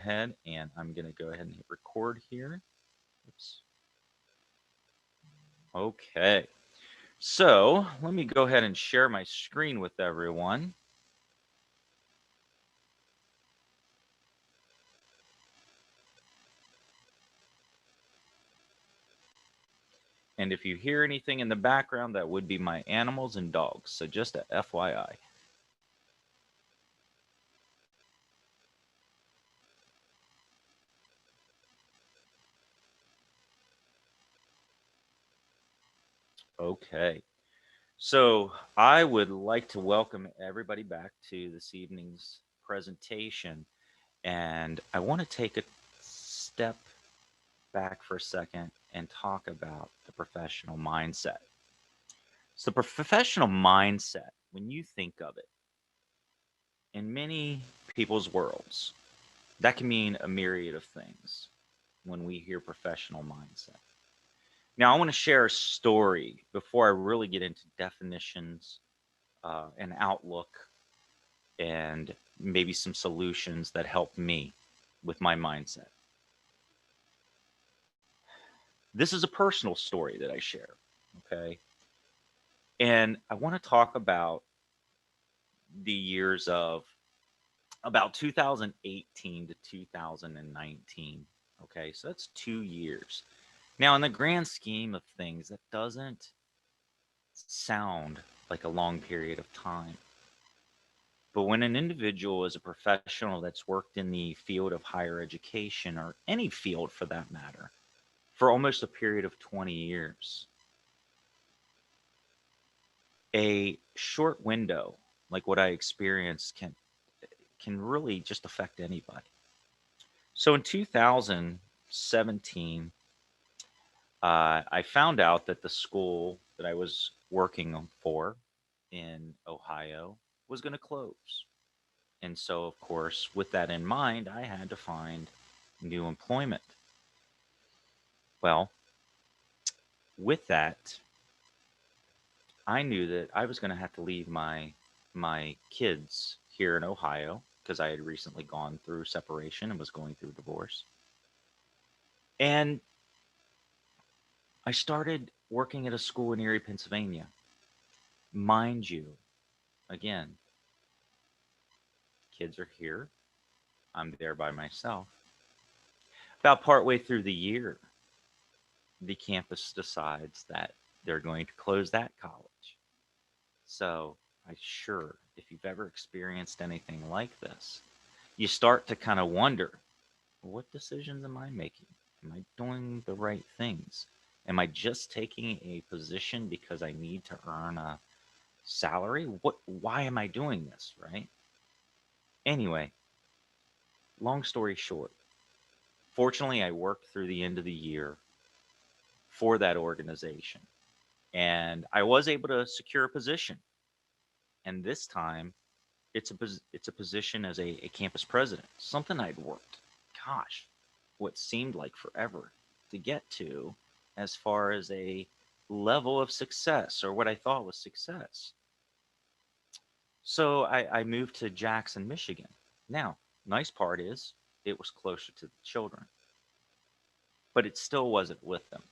ahead and I'm going to go ahead and hit record here. Oops. Okay. So let me go ahead and share my screen with everyone. And if you hear anything in the background, that would be my animals and dogs. So just a FYI. Okay. So I would like to welcome everybody back to this evening's presentation. And I want to take a step back for a second and talk about the professional mindset. So, the professional mindset, when you think of it, in many people's worlds, that can mean a myriad of things when we hear professional mindset. Now, I want to share a story before I really get into definitions and outlook and maybe some solutions that help me with my mindset. This is a personal story that I share, okay? And I want to talk about the years of about 2018 to 2019. Okay, so that's 2 years. Now, in the grand scheme of things, that doesn't sound like a long period of time. But when an individual is a professional that's worked in the field of higher education or any field for that matter for almost a period of 20 years, a short window like what I experienced can really just affect anybody. So in 2017, I found out that the school that I was working for in Ohio was going to close. And so, of course, with that in mind, I had to find new employment. Well, with that, I knew that I was going to have to leave my kids here in Ohio because I had recently gone through separation and was going through divorce. And I started working at a school in Erie, Pennsylvania. Mind you, again, kids are here. I'm there by myself. About partway through the year, the campus decides that they're going to close that college. So, I sure, if you've ever experienced anything like this, you start to kind of wonder, what decisions am I making? Am I doing the right things? Am I just taking a position because I need to earn a salary? Why am I doing this, right? Anyway, long story short, fortunately I worked through the end of the year for that organization and I was able to secure a position. And this time it's a position as a campus president, something I'd worked, gosh, what seemed like forever to get to as far as a level of success or what I thought was success. So I moved to Jackson, Michigan. Now, nice part is it was closer to the children, but it still wasn't with them.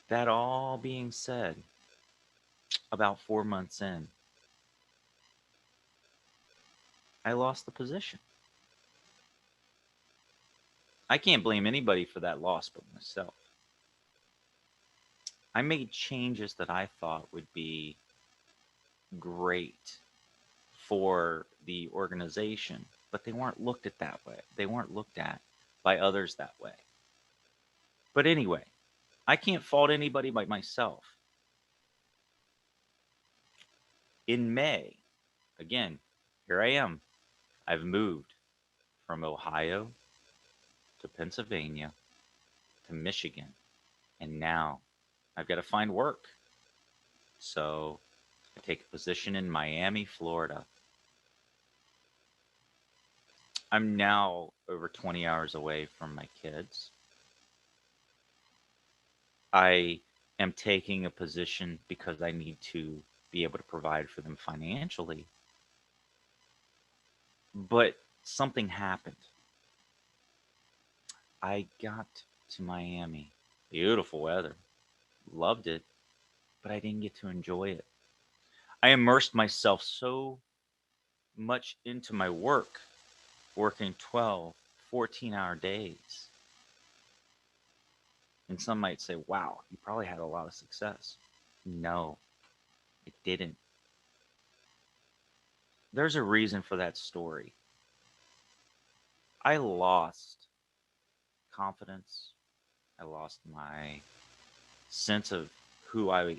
That all being said, about 4 months in, I lost the position. I can't blame anybody for that loss but myself. I made changes that I thought would be great for the organization, but they weren't looked at that way. They weren't looked at by others that way. But anyway, I can't fault anybody but myself. In May, again, here I am. I've moved from Ohio to Pennsylvania to Michigan, and now I've got to find work. So I take a position in Miami, Florida. I'm now over 20 hours away from my kids. I am taking a position because I need to be able to provide for them financially. But something happened. I got to Miami. Beautiful weather. Loved it, but I didn't get to enjoy it. I immersed myself so much into my work, working 12, 14-hour days. And some might say, wow, you probably had a lot of success. No, it didn't. There's a reason for that story. I lost confidence. I lost my sense of who I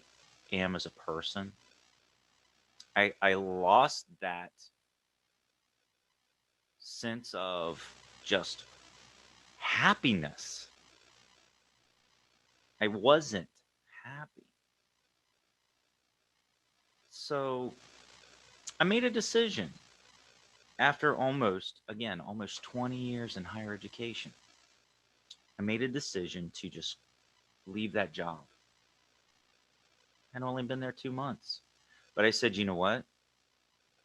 am as a person. I lost that sense of just happiness. I wasn't happy. So I made a decision after almost 20 years in higher education. I made a decision to just leave that job. I'd only been there 2 months. But I said, you know what?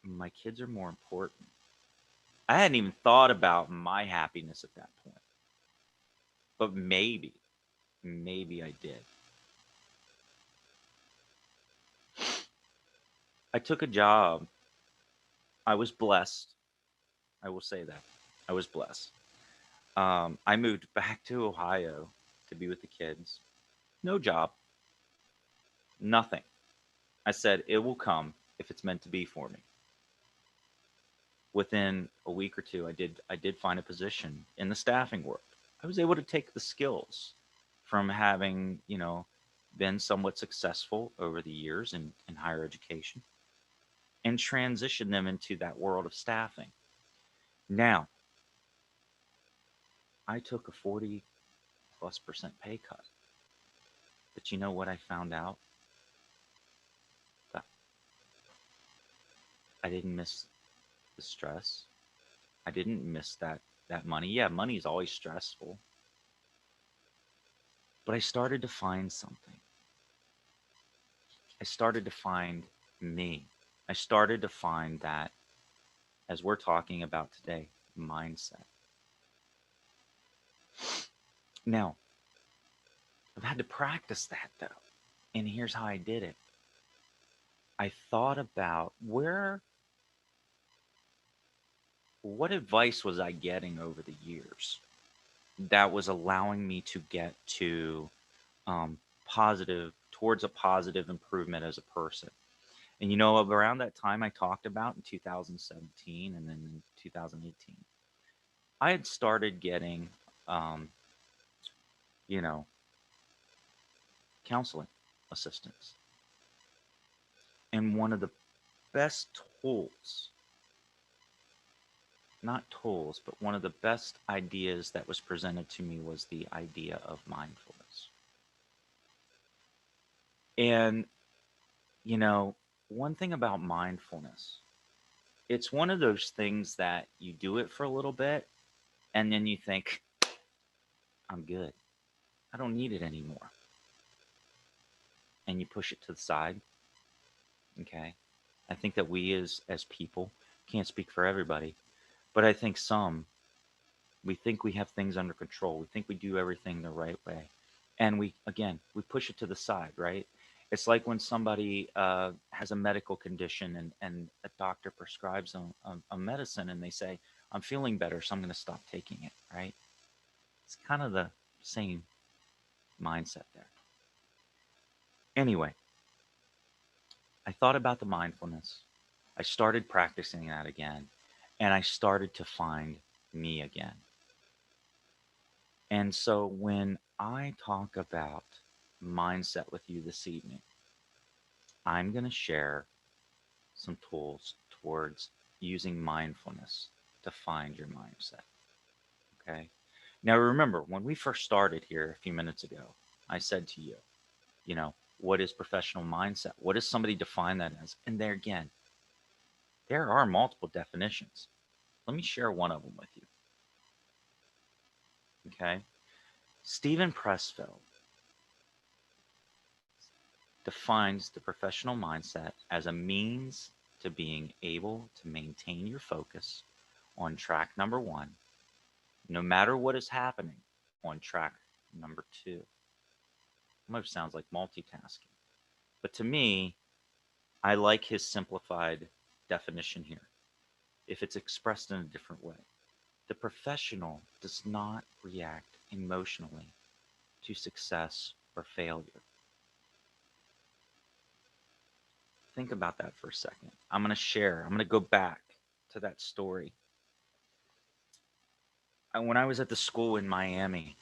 My kids are more important. I hadn't even thought about my happiness at that point. But maybe I did. I took a job. I was blessed. I will say that. I was blessed. I moved back to Ohio to be with the kids. No job, nothing. I said, it will come if it's meant to be for me. Within a week or two, I did find a position in the staffing world. I was able to take the skills from having, been somewhat successful over the years in higher education and transition them into that world of staffing. Now, I took a 40+% pay cut. But you know what I found out? That I didn't miss the stress. I didn't miss that money. Yeah, money is always stressful. But I started to find something. I started to find me. I started to find that, as we're talking about today, mindset. Now, I've had to practice that though. And here's how I did it. I thought about what advice was I getting over the years that was allowing me to get to towards a positive improvement as a person. And around that time I talked about in 2017 and then in 2018, I had started getting, um, you know, counseling assistance. And one of the best tools, not tools, but one of the best ideas that was presented to me was the idea of mindfulness. And, you know, one thing about mindfulness, it's one of those things that you do it for a little bit and then you think, I'm good. I don't need it anymore. And you push it to the side. Okay. I think that we as people can't speak for everybody, but I think we think we have things under control. We think we do everything the right way. And we push it to the side, right? It's like when somebody has a medical condition and a doctor prescribes a medicine and they say, I'm feeling better, so I'm going to stop taking it, right? It's kind of the same mindset there. Anyway, I thought about the mindfulness. I started practicing that again, and I started to find me again. And so when I talk about mindset with you this evening, I'm going to share some tools towards using mindfulness to find your mindset. Okay. Now, remember, when we first started here a few minutes ago, I said to you, what is professional mindset? What does somebody define that as? And there again, there are multiple definitions. Let me share one of them with you. Okay. Stephen Pressfield defines the professional mindset as a means to being able to maintain your focus on track number one, no matter what is happening on track number two. Almost sounds like multitasking. But to me, I like his simplified definition here. If it's expressed in a different way, the professional does not react emotionally to success or failure. Think about that for a second. I'm going to go back to that story. And when I was at the school in Miami,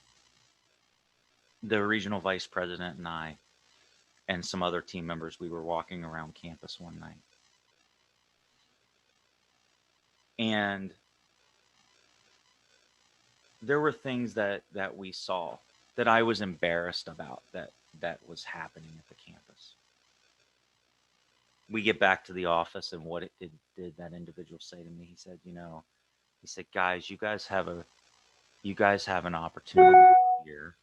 the regional vice president and I and some other team members, we were walking around campus one night. And there were things that we saw that I was embarrassed about that was happening at the campus. We get back to the office, and what it did that individual say to me? He said, he said, guys, you guys have an opportunity here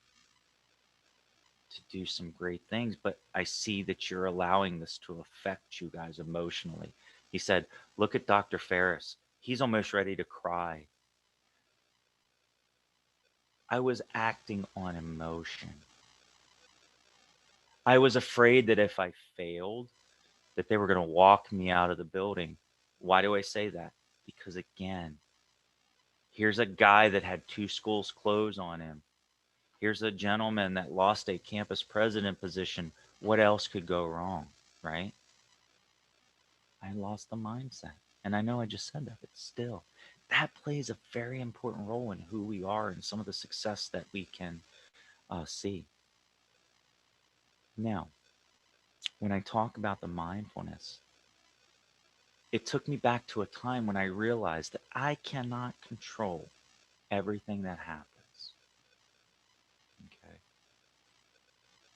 to do some great things, but I see that you're allowing this to affect you guys emotionally. He said, look at Dr. Ferris. He's almost ready to cry. I was acting on emotion. I was afraid that if I failed, that they were going to walk me out of the building. Why do I say that? Because again, here's a guy that had two schools close on him. Here's a gentleman that lost a campus president position. What else could go wrong, right? I lost the mindset. And I know I just said that, but still, that plays a very important role in who we are and some of the success that we can see. Now, when I talk about the mindfulness, it took me back to a time when I realized that I cannot control everything that happens. Okay.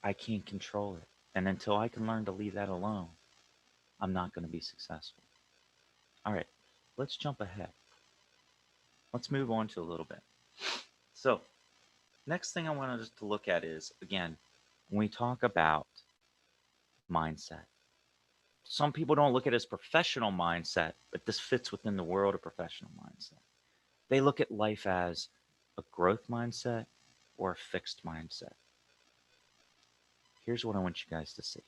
I can't control it. And until I can learn to leave that alone, I'm not going to be successful. All right, let's jump ahead. Let's move on to a little bit. So, next thing I want us to look at is again, when we talk about mindset, some people don't look at it as professional mindset, but this fits within the world of professional mindset. They look at life as a growth mindset or a fixed mindset. Here's what I want you guys to see.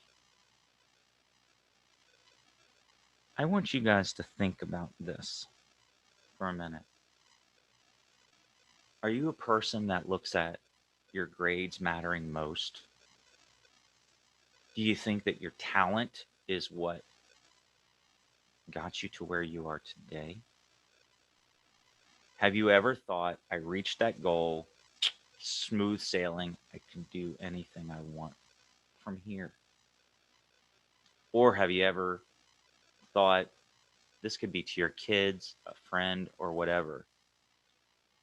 I want you guys to think about this for a minute. Are you a person that looks at your grades mattering most? Do you think that your talent is what got you to where you are today? Have you ever thought, I reached that goal, smooth sailing, I can do anything I want from here? Or have you ever thought, this could be to your kids, a friend, or whatever?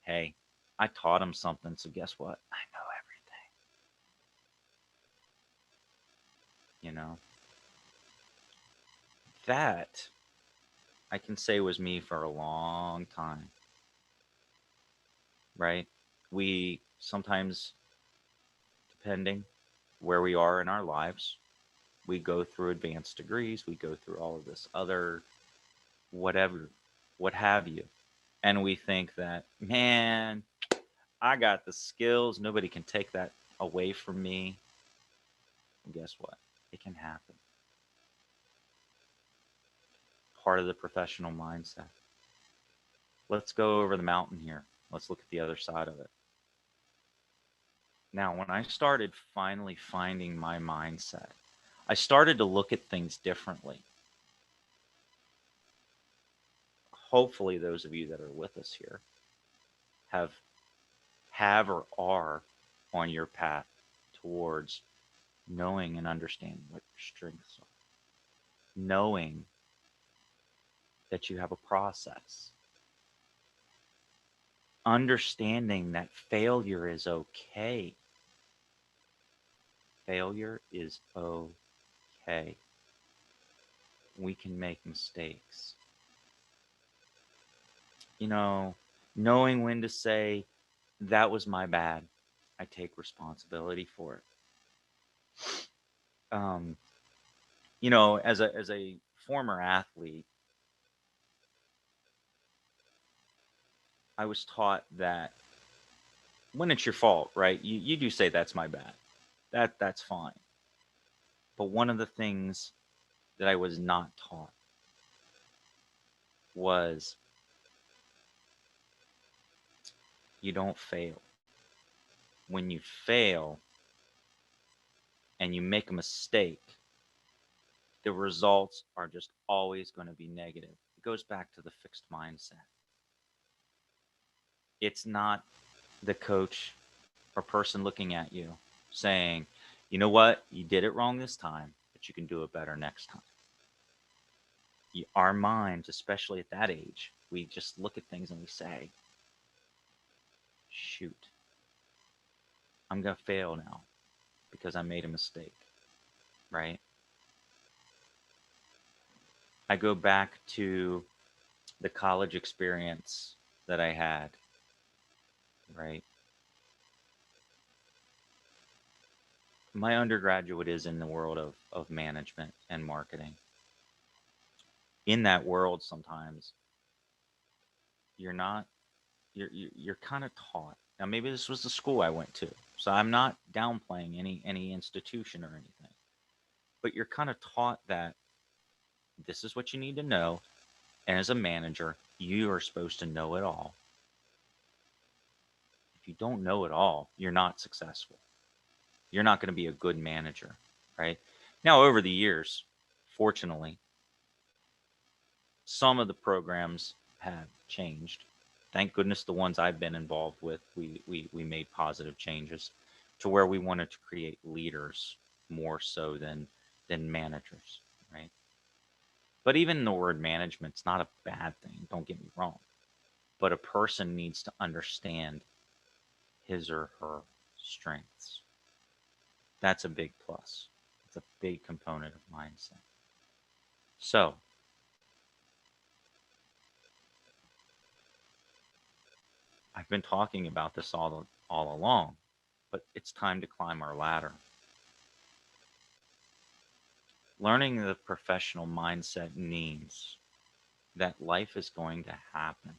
Hey, I taught them something, so guess what? I know everything. You know, that I can say was me for a long time, right? We sometimes, depending where we are in our lives, we go through advanced degrees, we go through all of this other whatever, what have you. And we think that, man, I got the skills. Nobody can take that away from me. And guess what? It can happen. Part of the professional mindset. Let's go over the mountain here. Let's look at the other side of it. Now, when I started finally finding my mindset, I started to look at things differently. Hopefully, those of you that are with us here have or are on your path towards knowing and understanding what your strengths are, knowing that you have a process, understanding that failure is okay. Failure is okay. We can make mistakes. You know, knowing when to say, that was my bad. I take responsibility for it. Um, as a former athlete, I was taught that when it's your fault, right? You do say that's my bad. That's fine. But one of the things that I was not taught was you don't fail. When you fail and you make a mistake, the results are just always going to be negative. It goes back to the fixed mindset. It's not the coach or person looking at you saying, you know what, you did it wrong this time, but you can do it better next time. Our minds, especially at that age, we just look at things and we say, shoot, I'm going to fail now because I made a mistake, right? I go back to the college experience that I had, right? My undergraduate is in the world of management and marketing. In that world, sometimes you're not, you're kind of taught. Now, maybe this was the school I went to, so I'm not downplaying any institution or anything, but you're kind of taught that this is what you need to know. And as a manager, you are supposed to know it all. If you don't know it all, you're not successful. You're not going to be a good manager, right? Now, over the years, fortunately, some of the programs have changed. Thank goodness the ones I've been involved with, we made positive changes to where we wanted to create leaders more so than managers, right? But even the word management's not a bad thing, don't get me wrong. But a person needs to understand his or her strengths. That's a big plus. It's a big component of mindset. So, I've been talking about this all along, but it's time to climb our ladder. Learning the professional mindset means that life is going to happen.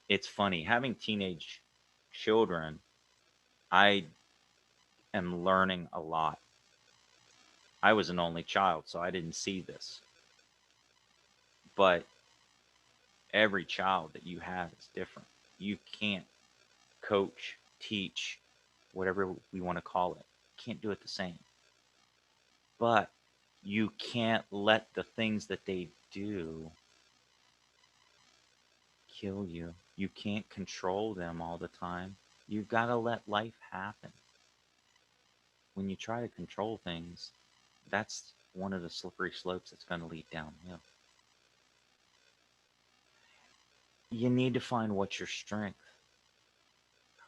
It's funny, having teenage children, I am learning a lot. I was an only child, so I didn't see this. But every child that you have is different. You can't coach, teach, whatever we want to call it. Can't do it the same. But you can't let the things that they do kill you. You can't control them all the time. You've got to let life happen. When you try to control things, that's one of the slippery slopes that's going to lead downhill. You need to find what's your strength.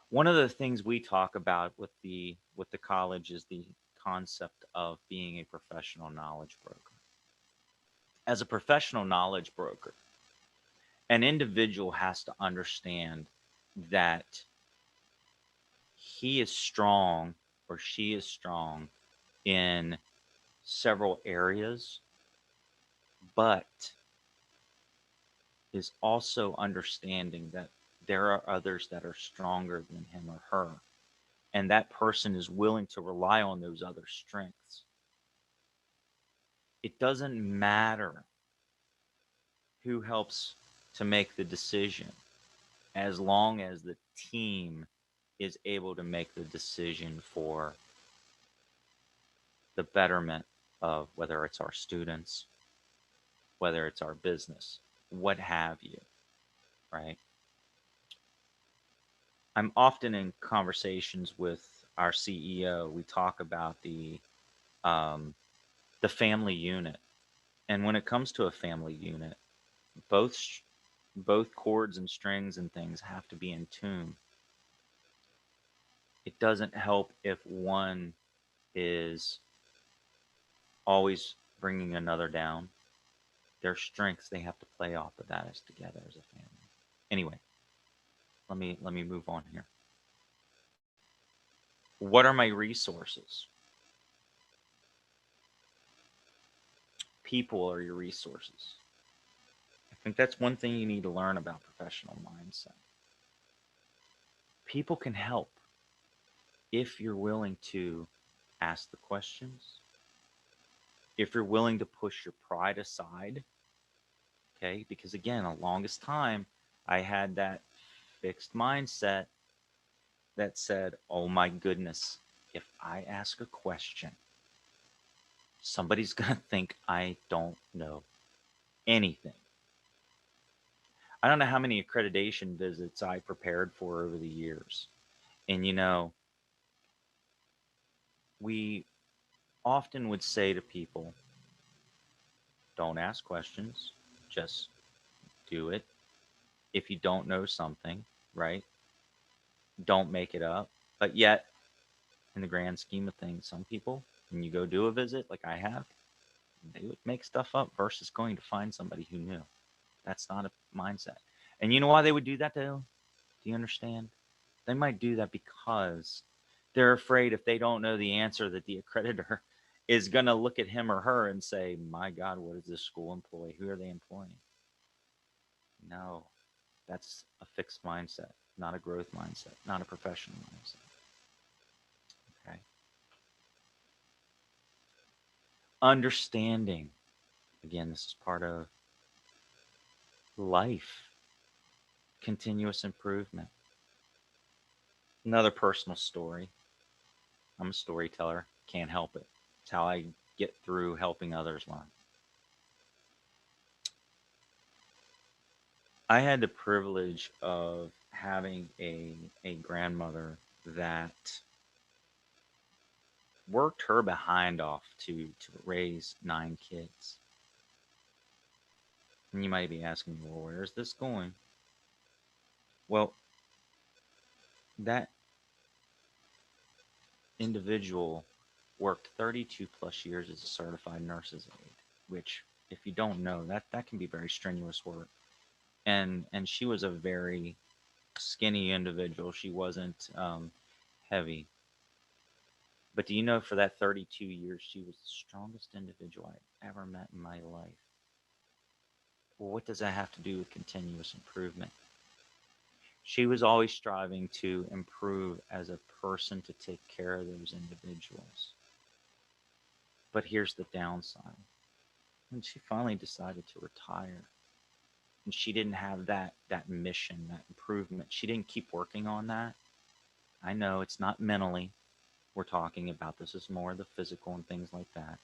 One of the things we talk about with the college is the concept of being a professional knowledge broker. As a professional knowledge broker, an individual has to understand that he is strong or she is strong in several areas, but is also understanding that there are others that are stronger than him or her. And that person is willing to rely on those other strengths. It doesn't matter who helps to make the decision as long as the team is able to make the decision for the betterment of whether it's our students, whether it's our business, what have you, right? I'm often in conversations with our CEO. We talk about um, the family unit, and when it comes to a family unit, both both chords and strings and things have to be in tune. It doesn't help if one is always bringing another down. Their strengths, they have to play off of that as together as a family. Anyway, let me move on here. What are my resources? People are your resources. think that's one thing you need to learn about professional mindset. People can help if you're willing to ask the questions, if you're willing to push your pride aside, okay? Because again, the longest time I had that fixed mindset that said, oh my goodness, if I ask a question, somebody's going to think I don't know anything. I don't know how many accreditation visits I prepared for over the years. And we often would say to people, don't ask questions, just do it. If you don't know something, right? Don't make it up. But yet, in the grand scheme of things, some people, when you go do a visit like I have, they would make stuff up versus going to find somebody who knew. That's not a mindset. And you know why they would do that though? Do you understand? They might do that because they're afraid if they don't know the answer that the accreditor is going to look at him or her and say, my God, what is this school employee? Who are they employing? No, that's a fixed mindset, not a growth mindset, not a professional mindset. Okay. Understanding. Again, this is part of life, continuous improvement. Another personal story. I'm a storyteller, can't help it. It's how I get through helping others learn. I had the privilege of having a grandmother that worked her behind off to raise 9 kids. And you might be asking me, well, where's this going? Well, that individual worked 32 plus years as a certified nurse's aide, which, if you don't know, that can be very strenuous work. And she was a very skinny individual. She wasn't heavy. But do you know for that 32 years, she was the strongest individual I'd ever met in my life? Well, what does that have to do with continuous improvement? She was always striving to improve as a person to take care of those individuals. But here's the downside. When she finally decided to retire, and she didn't have that mission, that improvement, she didn't keep working on that. I know it's not mentally we're talking about. This is more the physical and things like that.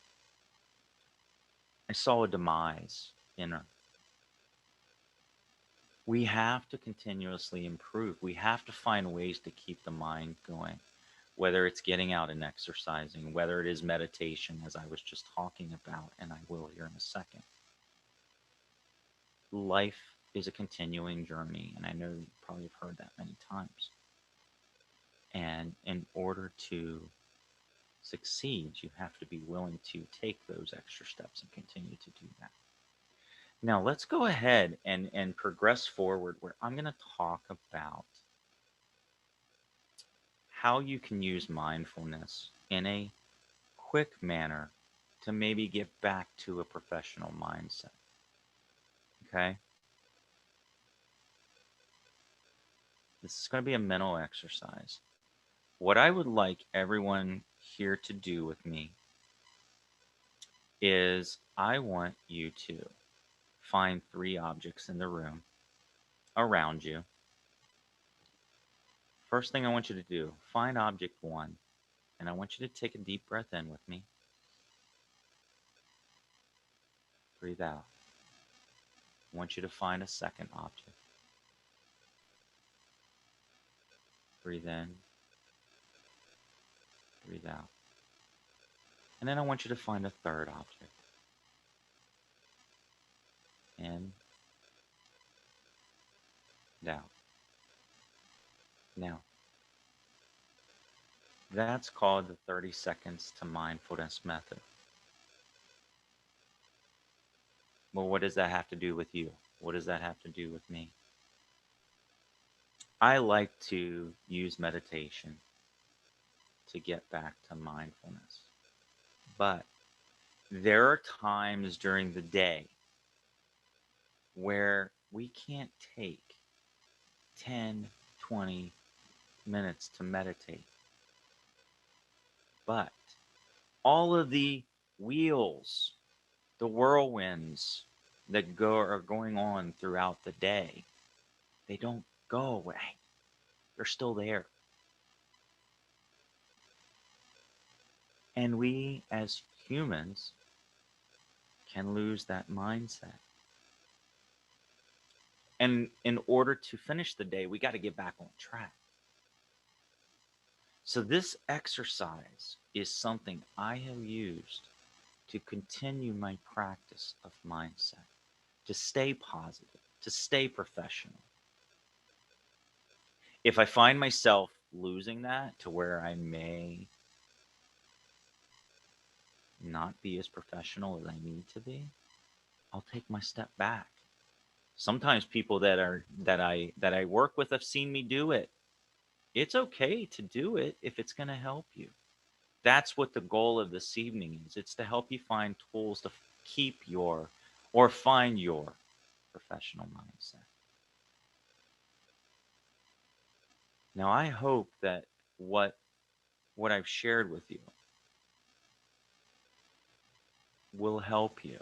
I saw a demise in her. We have to continuously improve. We have to find ways to keep the mind going, whether it's getting out and exercising, whether it is meditation, as I was just talking about, and I will here in a second. Life is a continuing journey, and I know you probably have heard that many times. And in order to succeed, you have to be willing to take those extra steps and continue to do that. Now, let's go ahead and progress forward where I'm going to talk about how you can use mindfulness in a quick manner to maybe get back to a professional mindset. Okay? This is going to be a mental exercise. What I would like everyone here to do with me is I want you to find 3 objects in the room around you. First thing I want you to do, find object 1, and I want you to take a deep breath in with me. Breathe out. I want you to find a second object. Breathe in. Breathe out. And then I want you to find a third object. In. And out. Now, that's called the 30 seconds to mindfulness method. Well, what does that have to do with you? What does that have to do with me? I like to use meditation to get back to mindfulness. But there are times during the day where we can't take 10, 20 minutes to meditate, but all of the wheels, the whirlwinds that are going on throughout the day, they don't go away. They're still there. And we as humans can lose that mindset. And in order to finish the day, we got to get back on track. So, this exercise is something I have used to continue my practice of mindset, to stay positive, to stay professional. If I find myself losing that to where I may not be as professional as I need to be, I'll take my step back. Sometimes people that I work with have seen me do it. It's okay to do it if it's going to help you. That's what the goal of this evening is. It's to help you find tools to keep your or find your professional mindset. Now, I hope that what I've shared with you will help you.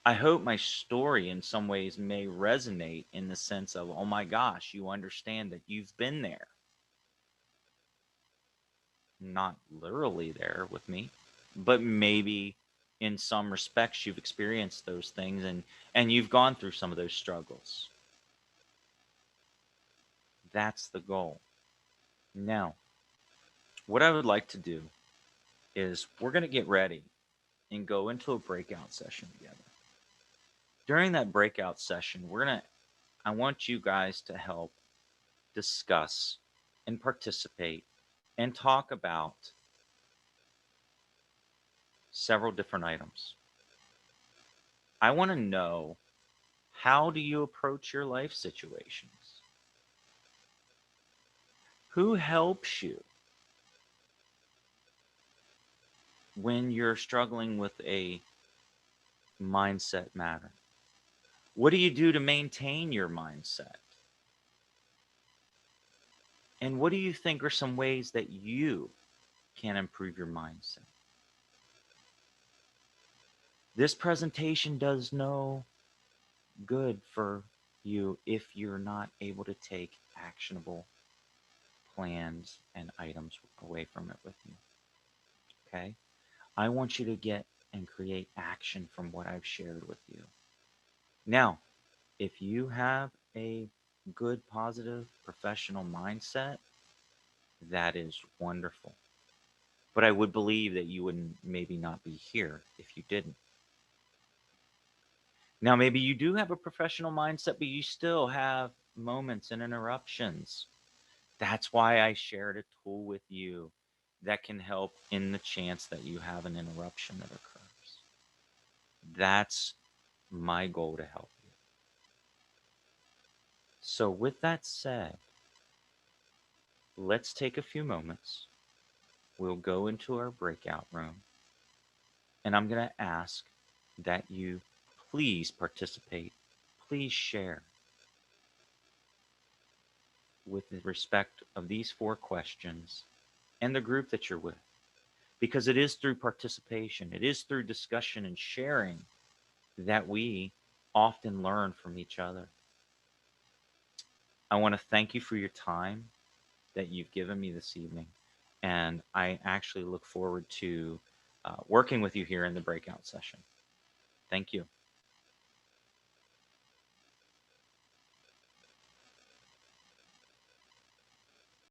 I hope my story in some ways may resonate in the sense of, oh my gosh, you understand that you've been there. Not literally there with me, but maybe in some respects you've experienced those things and you've gone through some of those struggles. That's the goal. Now, what I would like to do is we're going to get ready and go into a breakout session together. During that breakout session, I want you guys to help discuss and participate and talk about several different items. I want to know, how do you approach your life situations? Who helps you when you're struggling with a mindset matter? What do you do to maintain your mindset? And what do you think are some ways that you can improve your mindset? This presentation does no good for you if you're not able to take actionable plans and items away from it with you. Okay? I want you to get and create action from what I've shared with you. Now, if you have a good, positive, professional mindset, that is wonderful. But I would believe that you would maybe not be here if you didn't. Now, maybe you do have a professional mindset, but you still have moments and interruptions. That's why I shared a tool with you that can help in the chance that you have an interruption that occurs. That's my goal to help you. So, with that said, let's take a few moments. We'll go into our breakout room, and I'm going to ask that you please participate, please share with the respect of these 4 questions and the group that you're with. Because it is through participation, it is through discussion and sharing that we often learn from each other. I want to thank you for your time that you've given me this evening. And I actually look forward to working with you here in the breakout session. Thank you.